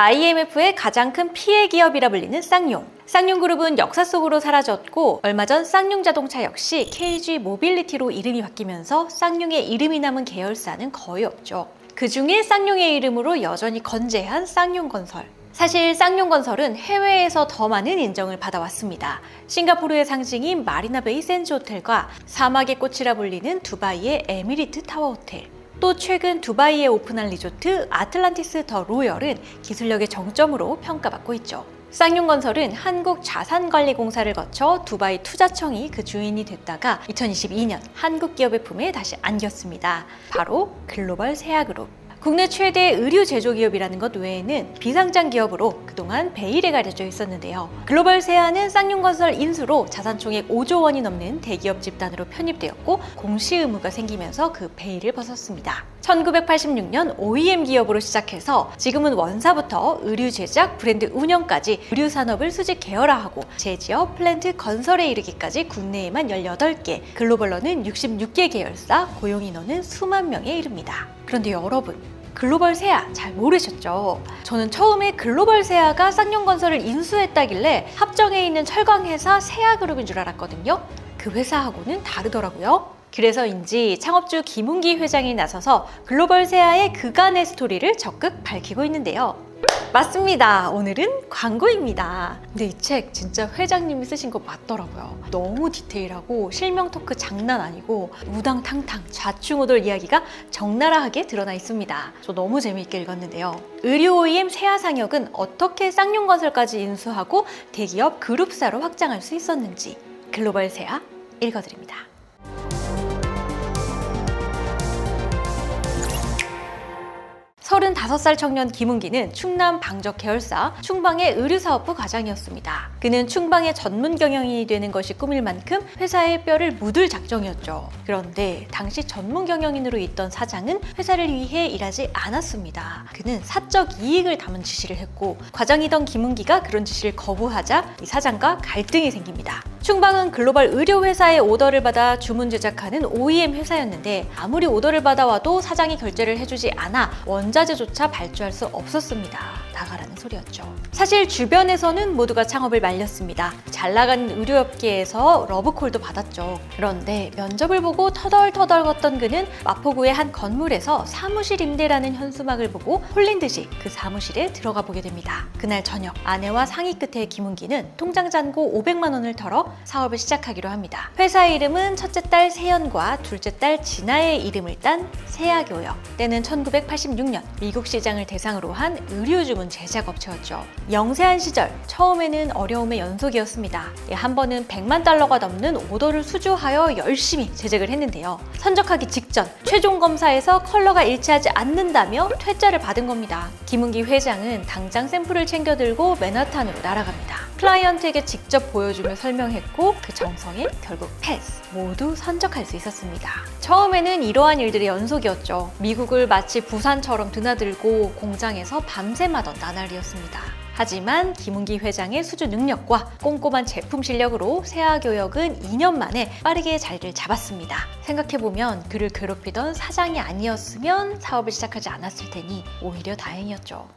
IMF의 가장 큰 피해 기업이라 불리는 쌍용. 쌍용그룹은 역사 속으로 사라졌고 얼마 전 쌍용자동차 역시 KG 모빌리티로 이름이 바뀌면서 쌍용의 이름이 남은 계열사는 거의 없죠. 그 중에 쌍용의 이름으로 여전히 건재한 쌍용건설. 사실 쌍용건설은 해외에서 더 많은 인정을 받아왔습니다. 싱가포르의 상징인 마리나베이 샌즈호텔과 사막의 꽃이라 불리는 두바이의 에미리트 타워호텔, 또 최근 두바이에 오픈한 리조트 아틀란티스 더 로열은 기술력의 정점으로 평가받고 있죠. 쌍용건설은 한국자산관리공사를 거쳐 두바이 투자청이 그 주인이 됐다가 2022년 한국 기업의 품에 다시 안겼습니다. 바로 글로벌 세아그룹. 국내 최대 의류 제조기업이라는 것 외에는 비상장 기업으로 그동안 베일에 가려져 있었는데요. 글로벌 세아는 쌍용건설 인수로 자산총액 5조 원이 넘는 대기업 집단으로 편입되었고 공시 의무가 생기면서 그 베일을 벗었습니다. 1986년 OEM 기업으로 시작해서 지금은 원사부터 의류 제작, 브랜드 운영까지 의류 산업을 수직 계열화하고 제지업, 플랜트 건설에 이르기까지 국내에만 18개, 글로벌로는 66개 계열사, 고용 인원은 수만 명에 이릅니다. 그런데 여러분, 글로벌 세아 잘 모르셨죠? 저는 처음에 글로벌 세아가 쌍용건설을 인수했다길래 합정에 있는 철강회사 세아그룹인 줄 알았거든요. 그 회사하고는 다르더라고요. 그래서인지 창업주 김웅기 회장이 나서서 글로벌 세아의 그간의 스토리를 적극 밝히고 있는데요. 맞습니다. 오늘은 광고입니다. 근데 이 책 진짜 회장님이 쓰신 거 맞더라고요. 너무 디테일하고 실명 토크 장난 아니고 우당탕탕 좌충우돌 이야기가 적나라하게 드러나 있습니다. 저 너무 재미있게 읽었는데요. 의류 OEM 세아상역은 어떻게 쌍용건설까지 인수하고 대기업 그룹사로 확장할 수 있었는지 글로벌 세아 읽어드립니다. 35살 청년 김웅기는 충남 방적 계열사 충방의 의류사업부 과장이었습니다. 그는 충방의 전문 경영인이 되는 것이 꿈일 만큼 회사의 뼈를 묻을 작정이었죠. 그런데 당시 전문 경영인으로 있던 사장은 회사를 위해 일하지 않았습니다. 그는 사적 이익을 담은 지시를 했고 과장이던 김웅기가 그런 지시를 거부하자 이 사장과 갈등이 생깁니다. 충방은 글로벌 의료회사의 오더를 받아 주문 제작하는 OEM 회사였는데 아무리 오더를 받아와도 사장이 결제를 해주지 않아 원자재조차 발주할 수 없었습니다. 나가라는 소리였죠. 사실 주변에서는 모두가 창업을 말렸습니다. 잘 나가는 의료업계에서 러브콜도 받았죠. 그런데 면접을 보고 터덜터덜 걷던 그는 마포구의 한 건물에서 사무실 임대라는 현수막을 보고 홀린 듯이 그 사무실에 들어가 보게 됩니다. 그날 저녁 아내와 상의 끝에 김웅기는 통장 잔고 500만 원을 털어 사업을 시작하기로 합니다. 회사 이름은 첫째 딸 세연과 둘째 딸 진아의 이름을 딴 세아교역. 때는 1986년 미국 시장을 대상으로 한 의류 주문 제작 업체였죠. 영세한 시절 처음에는 어려움의 연속이었습니다. 한 번은 100만 달러가 넘는 오더를 수주하여 열심히 제작을 했는데요. 선적하기 직전 최종 검사에서 컬러가 일치하지 않는다며 퇴짜를 받은 겁니다. 김웅기 회장은 당장 샘플을 챙겨 들고 맨하탄으로 날아갑니다. 클라이언트에게 직접 보여주며 설명했고 그 정성에 결국 패스, 모두 선적할 수 있었습니다. 처음에는 이러한 일들의 연속이었죠. 미국을 마치 부산처럼 드나들고 공장에서 밤샘하던 나날이었습니다. 하지만 김웅기 회장의 수주 능력과 꼼꼼한 제품 실력으로 세아교역은 2년 만에 빠르게 자리를 잡았습니다. 생각해보면 그를 괴롭히던 사장이 아니었으면 사업을 시작하지 않았을 테니 오히려 다행이었죠.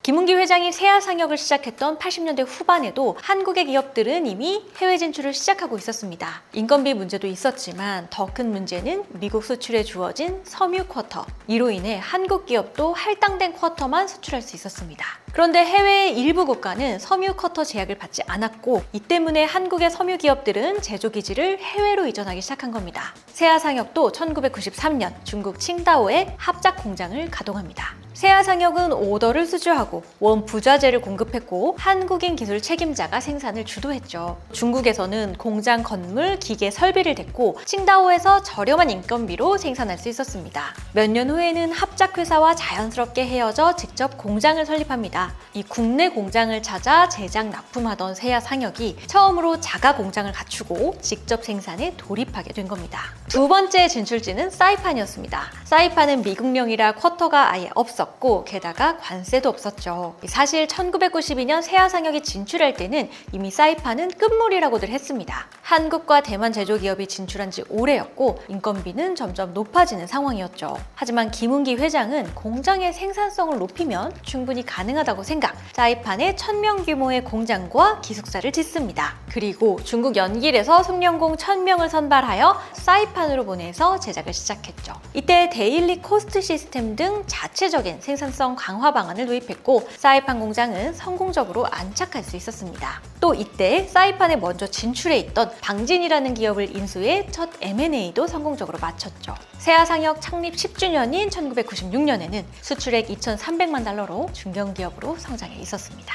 김웅기 회장이 세아상역을 시작했던 80년대 후반에도 한국의 기업들은 이미 해외 진출을 시작하고 있었습니다. 인건비 문제도 있었지만 더 큰 문제는 미국 수출에 주어진 섬유 쿼터. 이로 인해 한국 기업도 할당된 쿼터만 수출할 수 있었습니다. 그런데 해외의 일부 국가는 섬유 쿼터 제약을 받지 않았고 이 때문에 한국의 섬유 기업들은 제조 기지를 해외로 이전하기 시작한 겁니다. 세아상역도 1993년 중국 칭다오에 합작 공장을 가동합니다. 세아상역은 오더를 수주하고 원 부자재를 공급했고 한국인 기술 책임자가 생산을 주도했죠. 중국에서는 공장 건물, 기계 설비를 댔고 칭다오에서 저렴한 인건비로 생산할 수 있었습니다. 몇 년 후에는 합작회사와 자연스럽게 헤어져 직접 공장을 설립합니다. 이 국내 공장을 찾아 제작 납품하던 세아상역이 처음으로 자가 공장을 갖추고 직접 생산에 돌입하게 된 겁니다. 두 번째 진출지는 사이판이었습니다. 사이판은 미국령이라 쿼터가 아예 없었고 게다가 관세도 없었죠. 있었죠. 사실 1992년 세아상역이 진출할 때는 이미 사이판은 끝물이라고들 했습니다. 한국과 대만 제조기업이 진출한 지 오래였고 인건비는 점점 높아지는 상황이었죠. 하지만 김은기 회장은 공장의 생산성을 높이면 충분히 가능하다고 생각, 사이판에 1000명 규모의 공장과 기숙사를 짓습니다. 그리고 중국 연길에서 숭룡공 1000명을 선발하여 사이판으로 보내서 제작을 시작했죠. 이때 데일리 코스트 시스템 등 자체적인 생산성 강화 방안을 도입했고 사이판 공장은 성공적으로 안착할 수 있었습니다. 또 이때 사이판에 먼저 진출해 있던 방진이라는 기업을 인수해 첫 M&A도 성공적으로 마쳤죠. 세아상역 창립 10주년인 1996년에는 수출액 2,300만 달러로 중견기업으로 성장해 있었습니다.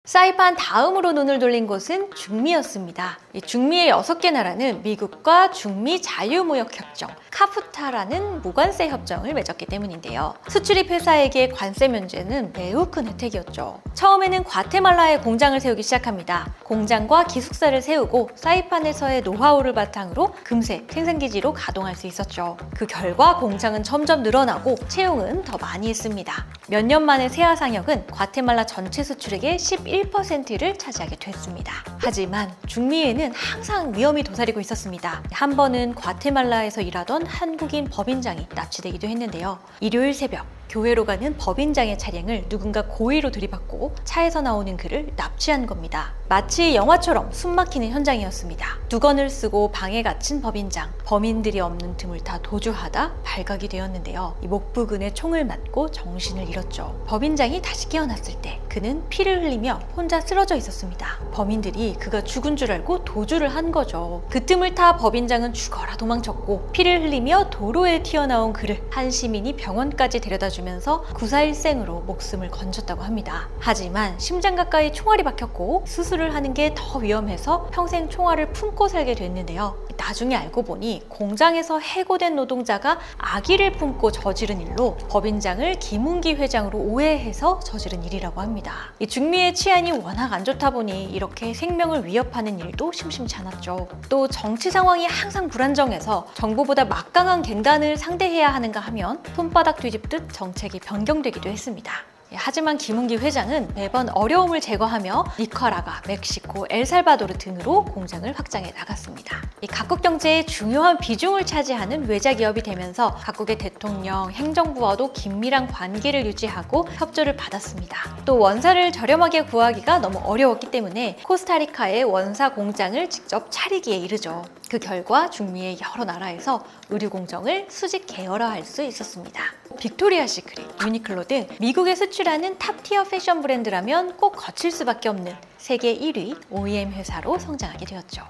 사이판 다음으로 눈을 돌린 곳은 중미였습니다. 이 중미의 6개 나라는 미국과 중미 자유무역협정, 카프타라는 무관세 협정을 맺었기 때문인데요. 수출입 회사에게 관세 면제는 매우 큰 혜택이었죠. 처음에는 과테말라에 공장을 세우기 시작합니다. 공장과 기숙사를 세우고 사이판에서의 노하우를 바탕으로 금세 생산기지로 가동할 수 있었죠. 그 결과 공장은 점점 늘어나고 채용은 더 많이 했습니다. 몇 년 만에 세아상역은 과테말라 전체 수출액의 11%를 차지하게 됐습니다. 하지만 중미에는 항상 위험이 도사리고 있었습니다. 한 번은 과테말라에서 일하던 한국인 법인장이 납치되기도 했는데요. 일요일 새벽 교회로 가는 법인장의 차량을 누군가 고의로 들이받고 차에서 나오는 그를 납치한 겁니다. 마치 영화처럼 숨막히는 현장이었습니다. 두건을 쓰고 방에 갇힌 법인장, 범인들이 없는 틈을 타 도주하다 발각이 되었는데요. 이 목 부근에 총을 맞고 정신을 잃었죠. 법인장이 다시 깨어났을 때 그는 피를 흘리며 혼자 쓰러져 있었습니다. 범인들이 그가 죽은 줄 알고 도주를 한 거죠. 그 틈을 타 법인장은 죽어라 도망쳤고 피를 흘리며 도로에 튀어나온 그를 한 시민이 병원까지 데려다 주면서 구사일생으로 목숨을 건졌다고 합니다. 하지만 심장 가까이 총알이 박혔고 수술을 하는 게 더 위험해서 평생 총알을 품고 살게 됐는데요. 나중에 알고 보니 공장에서 해고된 노동자가 아기를 품고 저지른 일로 법인장을 김은기 회장으로 오해해서 저지른 일이라고 합니다. 이 중미의 치안이 워낙 안 좋다 보니 이렇게 생명을 위협하는 일도 심심치 않았죠. 또 정치 상황이 항상 불안정해서 정부보다 막강한 갱단을 상대해야 하는가 하면 손바닥 뒤집듯 정책이 변경되기도 했습니다. 하지만 김은기 회장은 매번 어려움을 제거하며 니카라과, 멕시코, 엘살바도르 등으로 공장을 확장해 나갔습니다. 이 각국 경제에 중요한 비중을 차지하는 외자기업이 되면서 각국의 대통령, 행정부와도 긴밀한 관계를 유지하고 협조를 받았습니다. 또 원사를 저렴하게 구하기가 너무 어려웠기 때문에 코스타리카에 원사 공장을 직접 차리기에 이르죠. 그 결과 중미의 여러 나라에서 의류 공정을 수직 계열화할 수 있었습니다. 빅토리아 시크릿, 유니클로 등 미국에 수출하는 탑티어 패션 브랜드라면 꼭 거칠 수밖에 없는 세계 1위 OEM 회사로 성장하게 되었죠.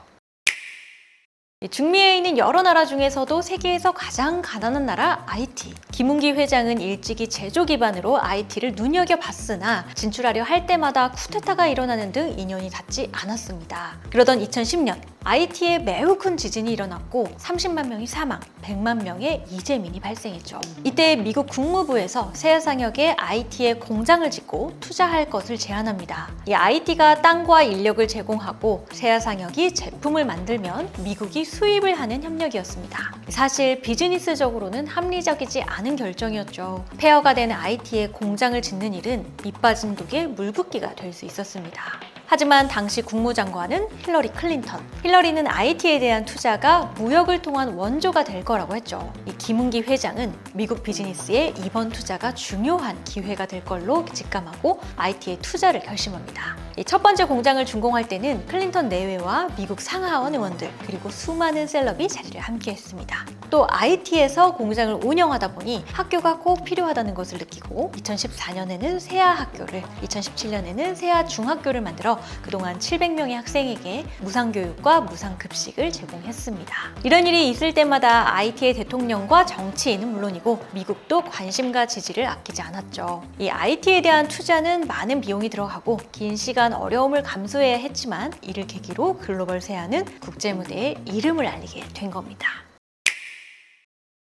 중미에 있는 여러 나라 중에서도 세계에서 가장 가난한 나라 IT. 김은기 회장은 일찍이 제조 기반으로 IT를 눈여겨봤으나 진출하려 할 때마다 쿠데타가 일어나는 등 인연이 닿지 않았습니다. 그러던 2010년 IT에 매우 큰 지진이 일어났고 30만 명이 사망, 100만 명의 이재민이 발생했죠. 이때 미국 국무부에서 세아상역에 IT에 공장을 짓고 투자할 것을 제안합니다. 이 IT가 땅과 인력을 제공하고 세아상역이 제품을 만들면 미국이 수입을 하는 협력이었습니다. 사실 비즈니스적으로는 합리적이지 않은 결정이었죠. 폐허가 된 IT에 공장을 짓는 일은 밑빠진 독에 물 붓기가 될 수 있었습니다. 하지만 당시 국무장관은 힐러리 클린턴. 힐러리는 IT에 대한 투자가 무역을 통한 원조가 될 거라고 했죠. 이 김은기 회장은 미국 비즈니스에 이번 투자가 중요한 기회가 될 걸로 직감하고 IT에 투자를 결심합니다. 이 첫 번째 공장을 준공할 때는 클린턴 내외와 미국 상하원 의원들 그리고 수많은 셀럽이 자리를 함께 했습니다. 또 IT에서 공장을 운영하다 보니 학교가 꼭 필요하다는 것을 느끼고 2014년에는 세아학교를, 2017년에는 세아중학교를 만들어 그동안 700명의 학생에게 무상교육과 무상급식을 제공했습니다. 이런 일이 있을 때마다 IT의 대통령과 정치인은 물론이고 미국도 관심과 지지를 아끼지 않았죠. 이 IT에 대한 투자는 많은 비용이 들어가고 긴 시간 어려움을 감수해야 했지만 이를 계기로 글로벌 세아는 국제무대에 이름을 알리게 된 겁니다.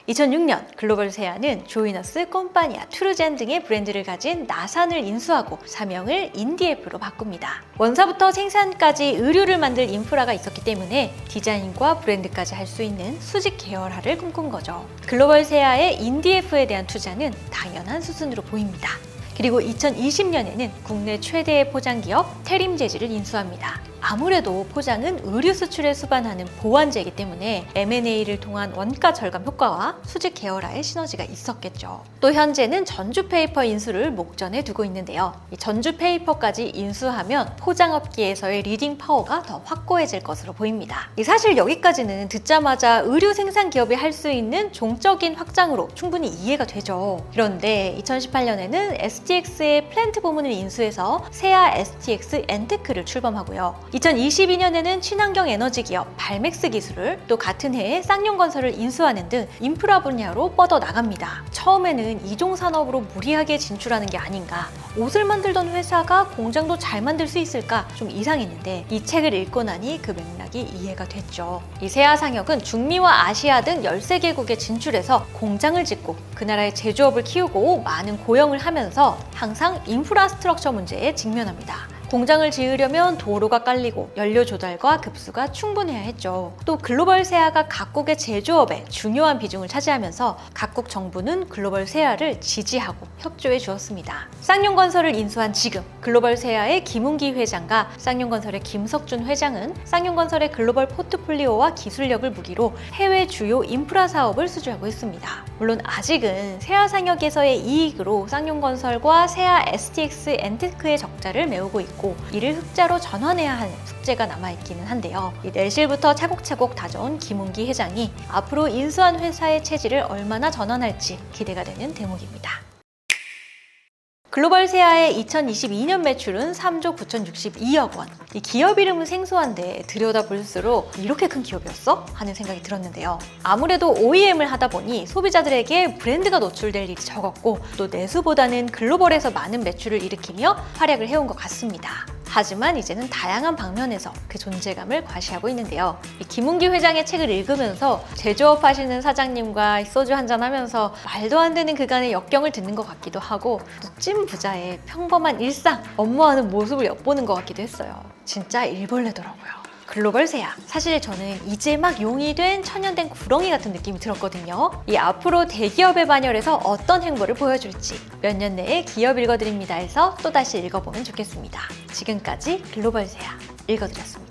2006년 글로벌 세아는 조이너스, 꼼파니아, 트루젠 등의 브랜드를 가진 나산을 인수하고 사명을 인디에프로 바꿉니다. 원사부터 생산까지 의류를 만들 인프라가 있었기 때문에 디자인과 브랜드까지 할 수 있는 수직 계열화를 꿈꾼 거죠. 글로벌 세아의 인디에프에 대한 투자는 당연한 수순으로 보입니다. 그리고 2020년에는 국내 최대의 포장기업 테림 재질을 인수합니다. 아무래도 포장은 의류 수출에 수반하는 보완제이기 때문에 M&A를 통한 원가 절감 효과와 수직 계열화의 시너지가 있었겠죠. 또 현재는 전주페이퍼 인수를 목전에 두고 있는데요. 이 전주페이퍼까지 인수하면 포장업계에서의 리딩 파워가 더 확고해질 것으로 보입니다. 사실 여기까지는 듣자마자 의류 생산 기업이 할 수 있는 종적인 확장으로 충분히 이해가 되죠. 그런데 2018년에는 STX의 플랜트 부문을 인수해서 세아 STX 엔테크를 출범하고요. 2022년에는 친환경 에너지 기업 발맥스 기술을, 또 같은 해에 쌍용건설을 인수하는 등 인프라 분야로 뻗어 나갑니다. 처음에는 이종 산업으로 무리하게 진출하는 게 아닌가, 옷을 만들던 회사가 공장도 잘 만들 수 있을까 좀 이상했는데 이 책을 읽고 나니 그 맥락이 이해가 됐죠. 이 세아상혁은 중미와 아시아 등 13개국에 진출해서 공장을 짓고 그 나라의 제조업을 키우고 많은 고용을 하면서 항상 인프라스트럭처 문제에 직면합니다. 공장을 지으려면 도로가 깔리고 연료 조달과 급수가 충분해야 했죠. 또 글로벌 세아가 각국의 제조업에 중요한 비중을 차지하면서 각국 정부는 글로벌 세아를 지지하고 협조해 주었습니다. 쌍용건설을 인수한 지금 글로벌 세아의 김웅기 회장과 쌍용건설의 김석준 회장은 쌍용건설의 글로벌 포트폴리오와 기술력을 무기로 해외 주요 인프라 사업을 수주하고 있습니다. 물론 아직은 세아상혁에서의 이익으로 쌍용건설과 세아 STX 엔테크의 적자를 메우고 있고 이를 흑자로 전환해야 하는 숙제가 남아있기는 한데요. 내실부터 차곡차곡 다져온 김웅기 회장이 앞으로 인수한 회사의 체질을 얼마나 전환할지 기대가 되는 대목입니다. 글로벌 세아의 2022년 매출은 3조 9,062억 원. 이 기업 이름은 생소한데 들여다볼수록 이렇게 큰 기업이었어? 하는 생각이 들었는데요. 아무래도 OEM을 하다 보니 소비자들에게 브랜드가 노출될 일이 적었고 또 내수보다는 글로벌에서 많은 매출을 일으키며 활약을 해온 것 같습니다. 하지만 이제는 다양한 방면에서 그 존재감을 과시하고 있는데요. 이 김웅기 회장의 책을 읽으면서 제조업 하시는 사장님과 소주 한잔 하면서 말도 안 되는 그간의 역경을 듣는 것 같기도 하고 또 찐 부자의 평범한 일상, 업무하는 모습을 엿보는 것 같기도 했어요. 진짜 일벌레더라고요. 글로벌 세아. 사실 저는 이제 막 용이 된 천연된 구렁이 같은 느낌이 들었거든요. 이 앞으로 대기업의 반열에서 어떤 행보를 보여줄지 몇 년 내에 기업 읽어드립니다에서 또다시 읽어보면 좋겠습니다. 지금까지 글로벌 세아 읽어드렸습니다.